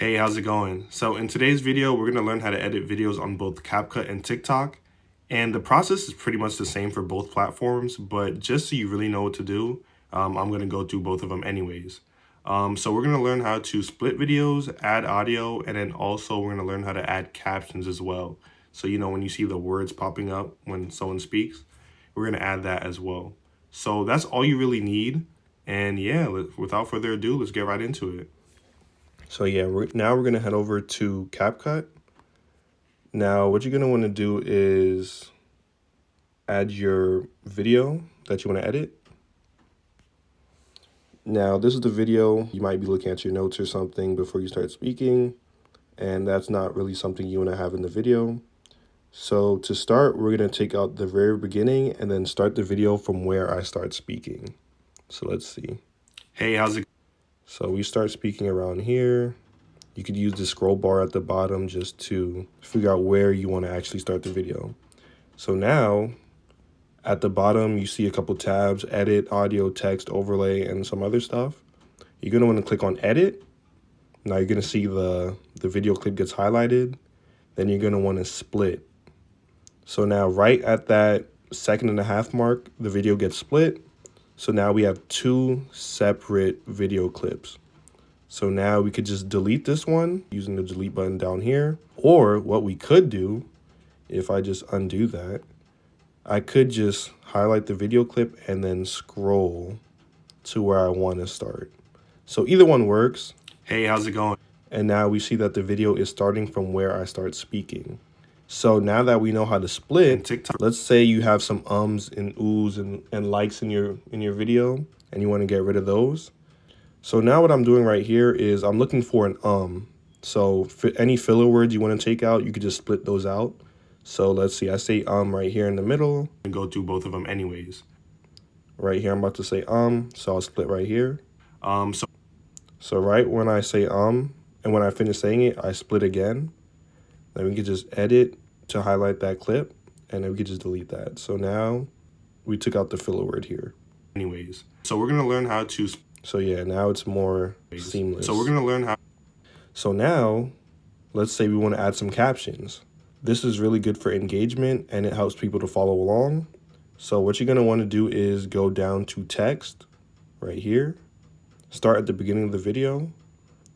Hey, how's it going? So in today's video, we're going to learn how to edit videos on both Capcut and TikTok. And the process is pretty much the same for both platforms, but just so you really know what to do, I'm going to go through both of them anyways. So we're going to learn how to split videos, add audio, and then also we're going to learn how to add captions as well. So, when you see the words popping up when someone speaks, we're going to add that as well. So that's all you really need. And yeah, without further ado, let's get right into it. So yeah, now we're going to head over to Capcut. Now what you're going to want to do is add your video that you want to edit. Now this is the video. You might be looking at your notes or something before you start speaking, and that's not really something you want to have in the video. So to start, we're going to take out the very beginning and then start the video from where I start speaking. So let's see. Hey, how's it? So we start speaking around here. You could use the scroll bar at the bottom just to figure out where you want to actually start the video. So now at the bottom, you see a couple tabs: edit, audio, text, overlay, and some other stuff. You're going to want to click on edit. Now you're going to see the video clip gets highlighted. Then you're going to want to split. So now right at that 1.5 second mark, the video gets split. So now we have two separate video clips. So now we could just delete this one using the delete button down here. Or what we could do, if I just undo that, I could just highlight the video clip and then scroll to where I want to start. So either one works. Hey, how's it going? And now we see that the video is starting from where I start speaking. So now that we know how to split, TikTok, let's say you have some ums and oohs and likes in your video and you want to get rid of those. So now what I'm doing right here is I'm looking for an So for any filler words you want to take out, you could just split those out. So let's see, I say right here in the middle and go through both of them anyways. Right here I'm about to say so I'll split right here. So right when I say and when I finish saying it, I split again. Then we could just edit to highlight that clip, and then we could just delete that. So now we took out the filler word here. Anyways, so we're gonna learn how to. So yeah, now it's more seamless. So we're gonna learn how. So now, let's say we want to add some captions. This is really good for engagement, and it helps people to follow along. So what you're gonna want to do is go down to text, right here. Start at the beginning of the video.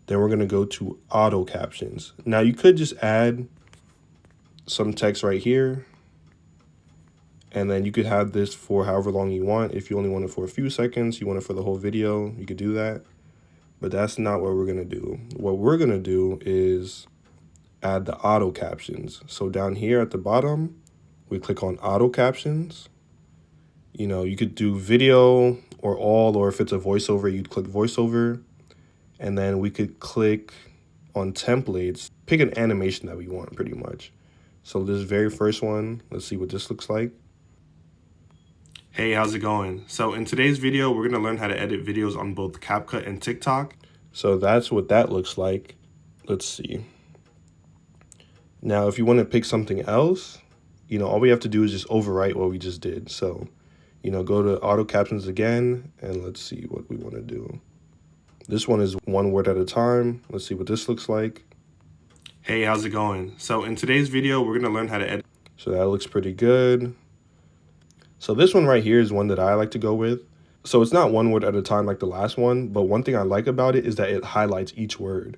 Then we're going to go to auto captions. Now you could just add some text right here. And then you could have this for however long you want. If you only want it for a few seconds, you want it for the whole video, you could do that. But that's not what we're going to do. What we're going to do is add the auto captions. So down here at the bottom, we click on auto captions. You could do video or all, or if it's a voiceover, you'd click voiceover. And then we could click on templates, pick an animation that we want pretty much. So this very first one, let's see what this looks like. Hey, how's it going? So in today's video, we're gonna learn how to edit videos on both Capcut and TikTok. So that's what that looks like. Let's see. Now, if you want to pick something else, all we have to do is just overwrite what we just did. So, go to auto captions again, and let's see what we want to do. This one is one word at a time. Let's see what this looks like. Hey, how's it going? So in today's video, we're gonna learn how to edit. So that looks pretty good. So this one right here is one that I like to go with. So it's not one word at a time like the last one, but one thing I like about it is that it highlights each word.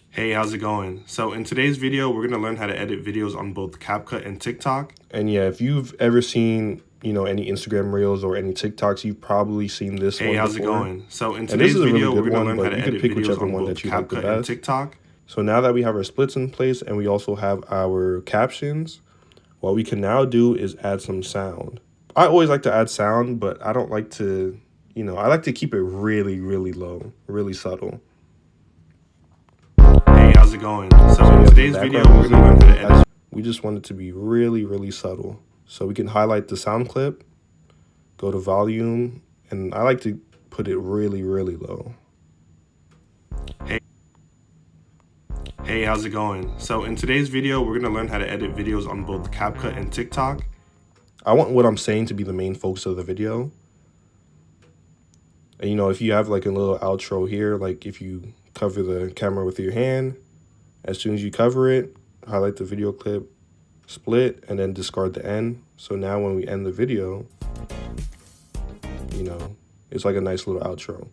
Hey, how's it going? So in today's video, we're gonna learn how to edit videos on both Capcut and TikTok. And yeah, if you've ever seen any Instagram reels or any TikToks, you've probably seen this one before. Hey, how's it going? So in today's video, we're going to learn how to edit videos on both Capcut and TikTok. So now that we have our splits in place and we also have our captions, what we can now do is add some sound. I always like to add sound, but I don't like to, I like to keep it really, really low, really subtle. Hey, how's it going? So in today's video, we're going to learn how to edit. We just want it to be really, really subtle. So we can highlight the sound clip, go to volume, and I like to put it really, really low. Hey, how's it going? So in today's video, we're going to learn how to edit videos on both Capcut and TikTok. I want what I'm saying to be the main focus of the video. And if you have like a little outro here, like if you cover the camera with your hand. As soon as you cover it, highlight the video clip, split, and then discard the end. So now when we end the video, you know, it's like a nice little outro.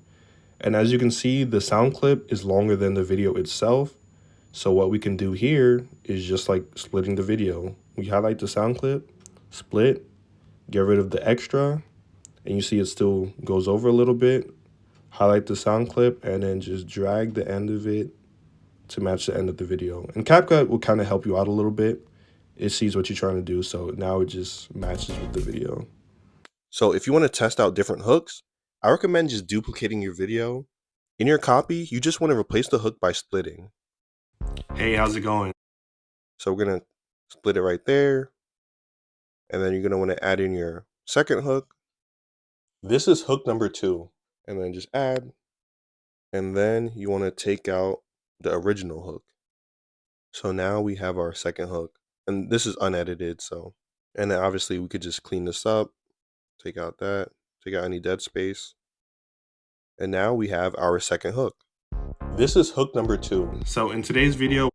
And as you can see, the sound clip is longer than the video itself. So what we can do here is just like splitting the video. We highlight the sound clip, split, get rid of the extra, and you see it still goes over a little bit. Highlight the sound clip and then just drag the end of it to match the end of the video. And Capcut will kind of help you out a little bit. It sees what you're trying to do, so now it just matches with the video. So if you want to test out different hooks, I recommend just duplicating your video. In your copy, you just want to replace the hook by splitting. Hey, how's it going? So we're going to split it right there. And then you're going to want to add in your second hook. This is hook number 2. And then just add. And then you want to take out the original hook. So now we have our second hook. And this is unedited, so. And then obviously we could just clean this up. Take out that. Take out any dead space. And now we have our second hook. This is hook number 2. So in today's video,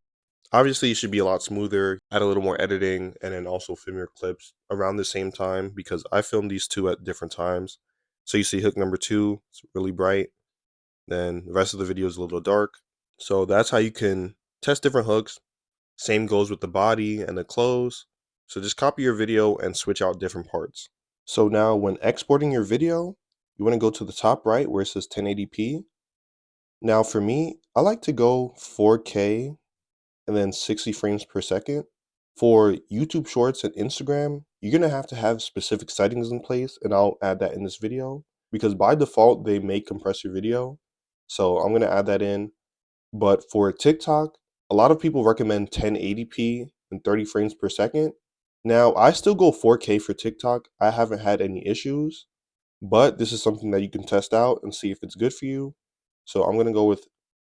obviously it should be a lot smoother, add a little more editing, and then also film your clips around the same time because I filmed these two at different times. So you see hook number 2, it's really bright. Then the rest of the video is a little dark. So that's how you can test different hooks. Same goes with the body and the clothes. So just copy your video and switch out different parts. So now when exporting your video, you want to go to the top right where it says 1080p. Now for me, I like to go 4K and then 60 frames per second. For YouTube Shorts and Instagram, you're going to have specific settings in place, and I'll add that in this video because by default, they may compress your video. So I'm going to add that in. But for TikTok, a lot of people recommend 1080p and 30 frames per second. Now, I still go 4K for TikTok. I haven't had any issues, but this is something that you can test out and see if it's good for you. So I'm going to go with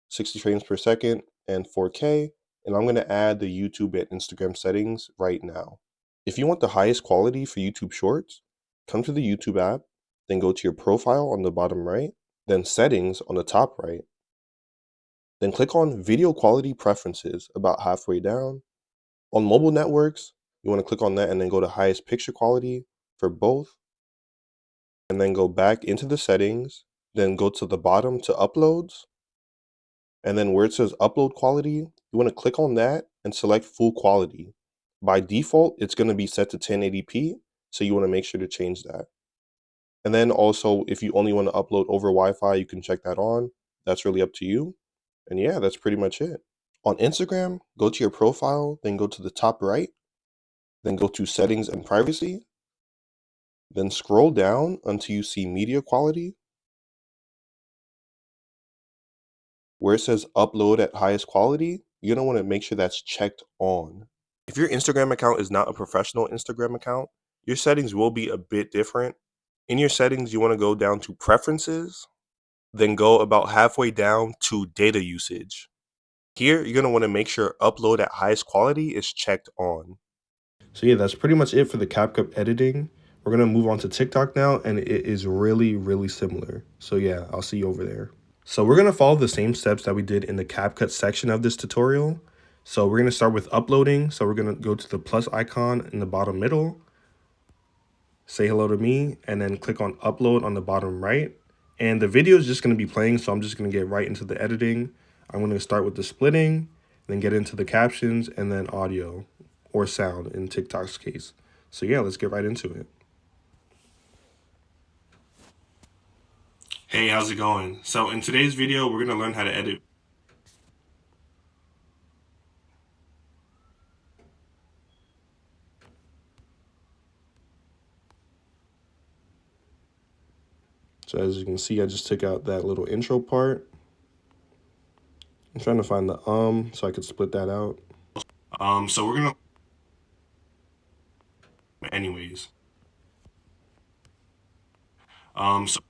60 frames per second and 4K, and I'm going to add the YouTube and Instagram settings right now. If you want the highest quality for YouTube Shorts, come to the YouTube app, then go to your profile on the bottom right, then settings on the top right. Then click on Video Quality Preferences about halfway down. On mobile networks, you want to click on that and then go to highest picture quality for both. And then go back into the settings, then go to the bottom to uploads. And then where it says upload quality, you want to click on that and select full quality. By default, it's going to be set to 1080p, so you want to make sure to change that. And then also, if you only want to upload over Wi-Fi, you can check that on. That's really up to you. And yeah, that's pretty much it. On Instagram, go to your profile, then go to the top right, then go to settings and privacy, then scroll down until you see media quality, where it says upload at highest quality. You're going to want to make sure that's checked on. If your Instagram account is not a professional Instagram account, your settings will be a bit different. In your settings, you want to go down to preferences, then go about halfway down to data usage. Here, you're going to want to make sure upload at highest quality is checked on. So yeah, that's pretty much it for the CapCut editing. We're going to move on to TikTok now, and it is really, really similar. So yeah, I'll see you over there. So we're going to follow the same steps that we did in the CapCut section of this tutorial. So we're going to start with uploading. So we're going to go to the plus icon in the bottom middle, say hello to me, and then click on upload on the bottom right. And the video is just going to be playing, so I'm just going to get right into the editing. I'm going to start with the splitting, then get into the captions, and then audio or sound in TikTok's case. So yeah, let's get right into it. Hey, how's it going? So in today's video, we're going to learn how to edit. So as you can see, I just took out that little intro part. I'm trying to find the so I could split that out. So we're gonna anyways. So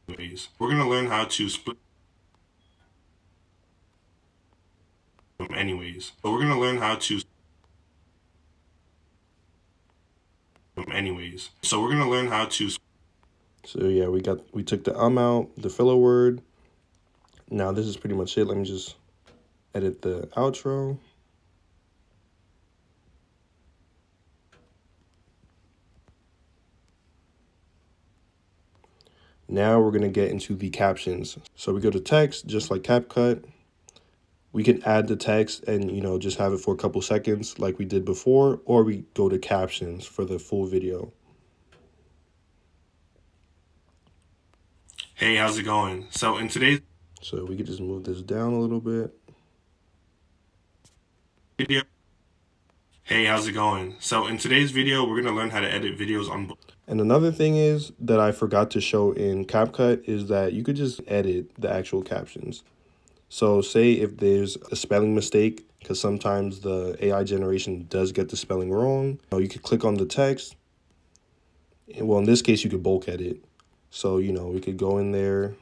anyways, we're gonna learn how to split anyways. But we're gonna learn how to anyways. So we're gonna learn how to. So yeah, we took the out, the filler word. Now this is pretty much it. Let me just edit the outro. Now we're gonna get into the captions. So we go to text, just like CapCut. We can add the text and, just have it for a couple seconds like we did before, or we go to captions for the full video. Hey, how's it going? So we could just move this down a little bit. Video. Hey, how's it going? So in today's video, we're going to learn how to edit videos on. And another thing is that I forgot to show in CapCut is that you could just edit the actual captions. So say if there's a spelling mistake, because sometimes the AI generation does get the spelling wrong, you could click on the text. Well, in this case, you could bulk edit. So, we could go in there,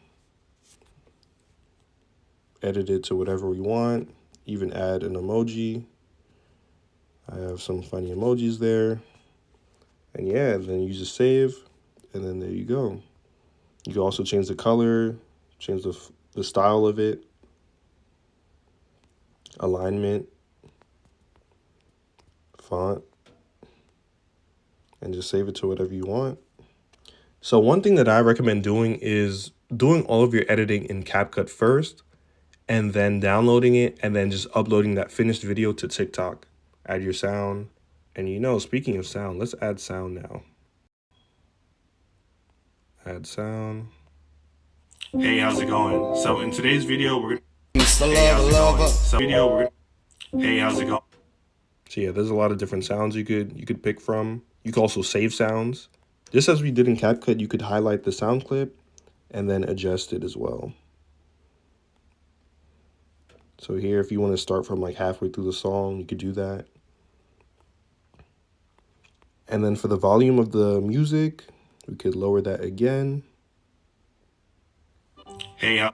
edit it to whatever we want, even add an emoji. I have some funny emojis there. And yeah, then you just save, and then there you go. You can also change the color, change the style of it, alignment, font, and just save it to whatever you want. So one thing that I recommend doing is doing all of your editing in CapCut first, and then downloading it, and then just uploading that finished video to TikTok. Add your sound. And speaking of sound, let's add sound now. Add sound. Hey, how's it going? So in today's video, we're gonna. Hey, how's it going? So Hey, how's it going? So yeah, there's a lot of different sounds you could pick from. You could also save sounds. Just as we did in CapCut, you could highlight the sound clip and then adjust it as well. So here, if you want to start from like halfway through the song, you could do that. And then for the volume of the music, we could lower that again. Hey, how's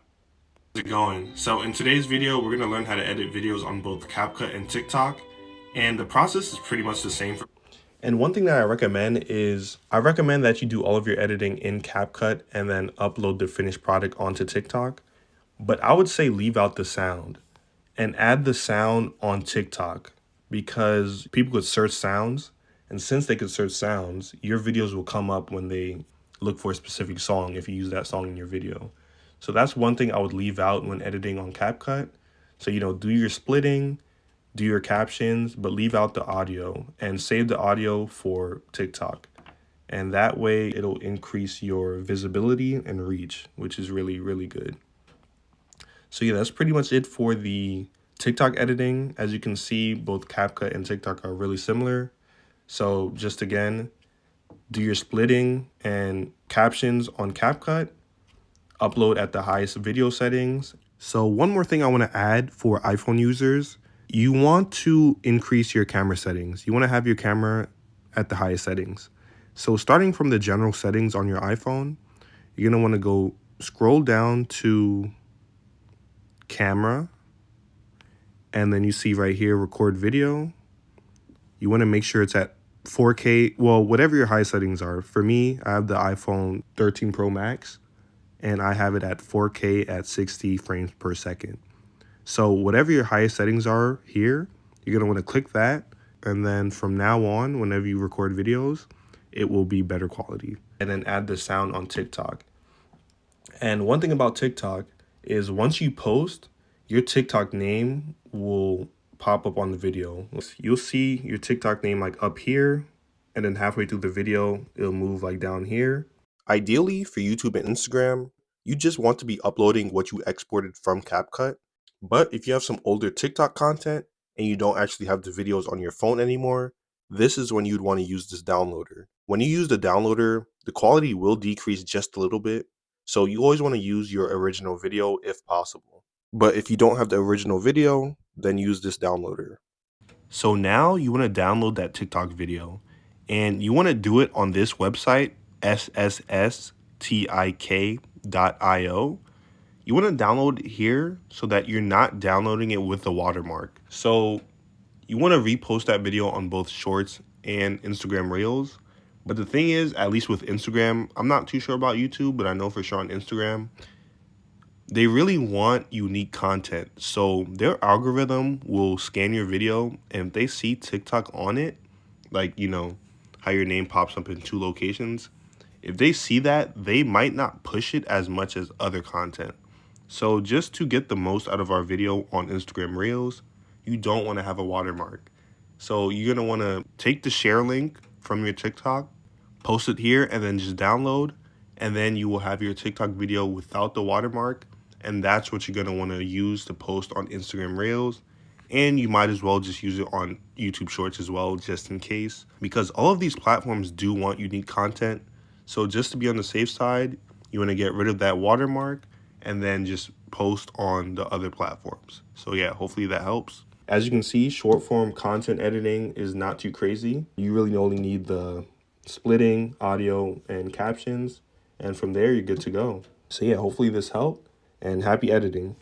it going? So in today's video, we're going to learn how to edit videos on both CapCut and TikTok. And the process is pretty much the same. And one thing that I recommend is that you do all of your editing in CapCut and then upload the finished product onto TikTok. But I would say leave out the sound and add the sound on TikTok, because people could search sounds. And since they could search sounds, your videos will come up when they look for a specific song if you use that song in your video. So that's one thing I would leave out when editing on CapCut. So, do your splitting, do your captions, but leave out the audio and save the audio for TikTok. And that way it'll increase your visibility and reach, which is really, really good. So yeah, that's pretty much it for the TikTok editing. As you can see, both CapCut and TikTok are really similar. So just again, do your splitting and captions on CapCut, upload at the highest video settings. So one more thing I want to add for iPhone users, you want to increase your camera settings. You want to have your camera at the highest settings. So starting from the general settings on your iPhone, you're going to want to go scroll down to camera, and then you see right here, record video. You want to make sure it's at 4K, well, whatever your high settings are. For me, I have the iPhone 13 Pro Max, and I have it at 4K at 60 frames per second. So whatever your highest settings are here, you're going to want to click that. And then from now on, whenever you record videos, it will be better quality. And then add the sound on TikTok. And one thing about TikTok is once you post, your TikTok name will pop up on the video. You'll see your TikTok name like up here, and then halfway through the video, it'll move like down here. Ideally, for YouTube and Instagram, you just want to be uploading what you exported from CapCut. But if you have some older TikTok content and you don't actually have the videos on your phone anymore, this is when you'd want to use this downloader. When you use the downloader, the quality will decrease just a little bit. So you always want to use your original video if possible. But if you don't have the original video, then use this downloader. So now you want to download that TikTok video, and you want to do it on this website, sstik.io. You want to download here so that you're not downloading it with the watermark. So you want to repost that video on both Shorts and Instagram Reels, But the thing is, at least with Instagram, I'm not too sure about YouTube, but I know for sure on Instagram, they really want unique content. So their algorithm will scan your video, and if they see TikTok on it, like, how your name pops up in 2 locations, if they see that, they might not push it as much as other content. So just to get the most out of our video on Instagram Reels, you don't want to have a watermark. So you're going to want to take the share link from your TikTok, post it here, and then just download. And then you will have your TikTok video without the watermark. And that's what you're going to want to use to post on Instagram Reels. And you might as well just use it on YouTube Shorts as well, just in case. Because all of these platforms do want unique content. So just to be on the safe side, you want to get rid of that watermark and then just post on the other platforms. So yeah, hopefully that helps. As you can see, short form content editing is not too crazy. You really only need the splitting, audio, and captions. And from there, you're good to go. So yeah, hopefully this helped, and happy editing.